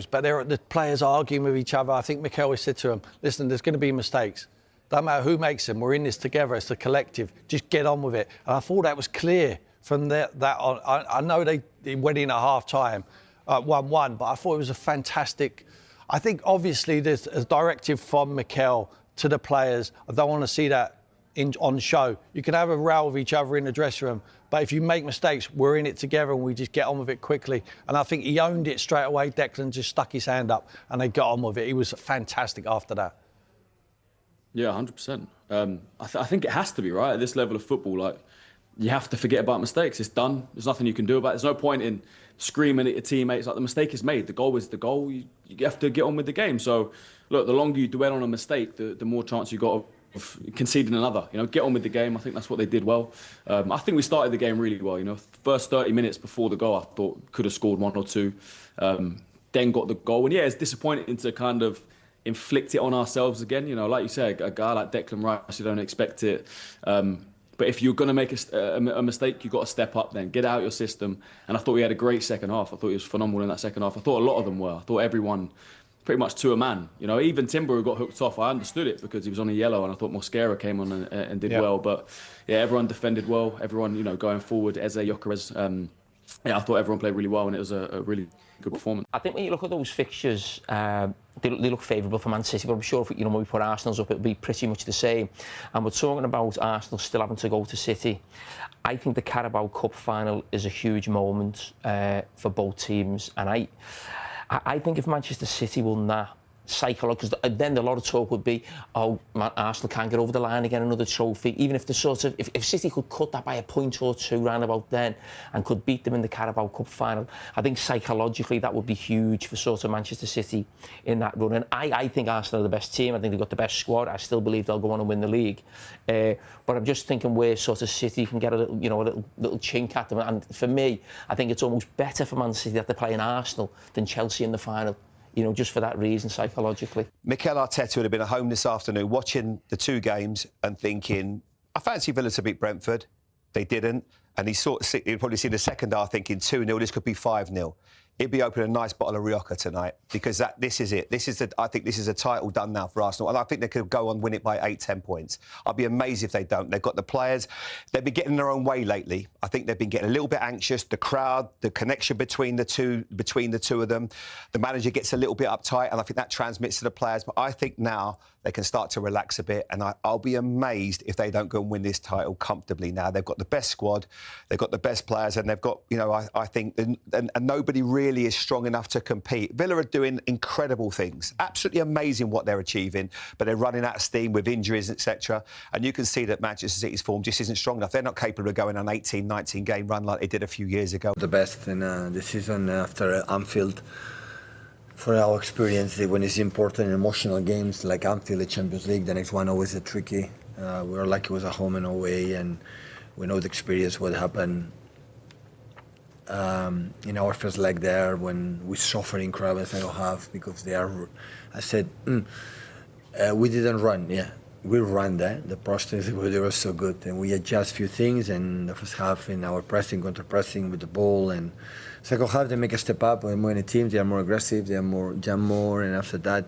goals, but the players are arguing with each other. I think Mikel always said to them, listen, there's going to be mistakes. Don't matter who makes them, we're in this together, it's a collective. Just get on with it. And I thought that was clear from that on. I know they went in at half-time, 1-1, but I thought it was a fantastic... I think, obviously, there's a directive from Mikel to the players. I don't want to see that on show. You can have a row with each other in the dressing room, but if you make mistakes, we're in it together and we just get on with it quickly. And I think he owned it straight away. Declan just stuck his hand up and they got on with it. He was fantastic after that. Yeah, 100%. I think it has to be, right? At this level of football, like, you have to forget about mistakes. It's done. There's nothing you can do about it. There's no point in screaming at your teammates. Like, the mistake is made. The goal is the goal. You have to get on with the game. So, look, the longer you dwell on a mistake, the more chance you got of conceding another. You know, get on with the game. I think that's what they did well. I think we started the game really well. You know, first 30 minutes before the goal, I thought could have scored 1 or 2. Then got the goal. And yeah, it's disappointing to kind of inflict it on ourselves again. You know, like you said, a guy like Declan Rice, you don't expect it. But if you're going to make a mistake, you've got to step up then. Get out your system. And I thought we had a great second half. I thought he was phenomenal in that second half. I thought a lot of them were. I thought everyone pretty much to a man. You know, even Timber, who got hooked off, I understood it because he was on a yellow, and I thought Mosquera came on and did well. But yeah, everyone defended well. Everyone, you know, going forward, Eze, Gyökeres, yeah, I thought everyone played really well, and it was a really good performance. I think when you look at those fixtures, they look favourable for Man City, but I'm sure if, you know, when we put Arsenal's up, it'll be pretty much the same. And we're talking about Arsenal still having to go to City. I think the Carabao Cup final is a huge moment for both teams, and I think if Manchester City won that, psychological, because then a lot of talk would be, oh, Arsenal can't get over the line again, another trophy. Even if the sort of, if City could cut that by a point or two round about then and could beat them in the Carabao Cup final, I think psychologically that would be huge for sort of Manchester City in that run. And I think Arsenal are the best team. I think they've got the best squad. I still believe they'll go on and win the league. But I'm just thinking where sort of City can get a little, you know, a little chink at them. And for me, I think it's almost better for Man City that they're playing Arsenal than Chelsea in the final. You know, just for that reason, psychologically. Mikel Arteta would have been at home this afternoon watching the 2 games and thinking, I fancy Villa to beat Brentford. They didn't. And he'd probably see the second half thinking 2-0, this could be 5-0. He'd be opening a nice bottle of Rioja tonight because this is it. I think this is a title done now for Arsenal, and I think they could go on win it by 8-10 points. I'd be amazed if they don't. They've got the players. They've been getting their own way lately. I think they've been getting a little bit anxious. The crowd, the connection between the two of them. The manager gets a little bit uptight, and I think that transmits to the players. But I think now they can start to relax a bit, and I'll be amazed if they don't go and win this title comfortably now. They've got the best squad, they've got the best players, and they've got, you know, I think, and nobody really is strong enough to compete. Villa are doing incredible things, absolutely amazing what they're achieving, but they're running out of steam with injuries, etc. And you can see that Manchester City's form just isn't strong enough. They're not capable of going on an 18, 19 game run like they did a few years ago. The best in the season after Anfield. For our experience, when it's important in emotional games like Anfield, the Champions League, the next one always is tricky. We were lucky it was a home and away, and we know the experience what happened in our first leg there when we suffered in incredible second half because they are. I said we didn't run. Yeah, we ran there. The process they were so good, and we adjust a few things. And the first half in our pressing, counter pressing with the ball, and second half they make a step up. When more in the team, they are more aggressive, they are more jump more, and after that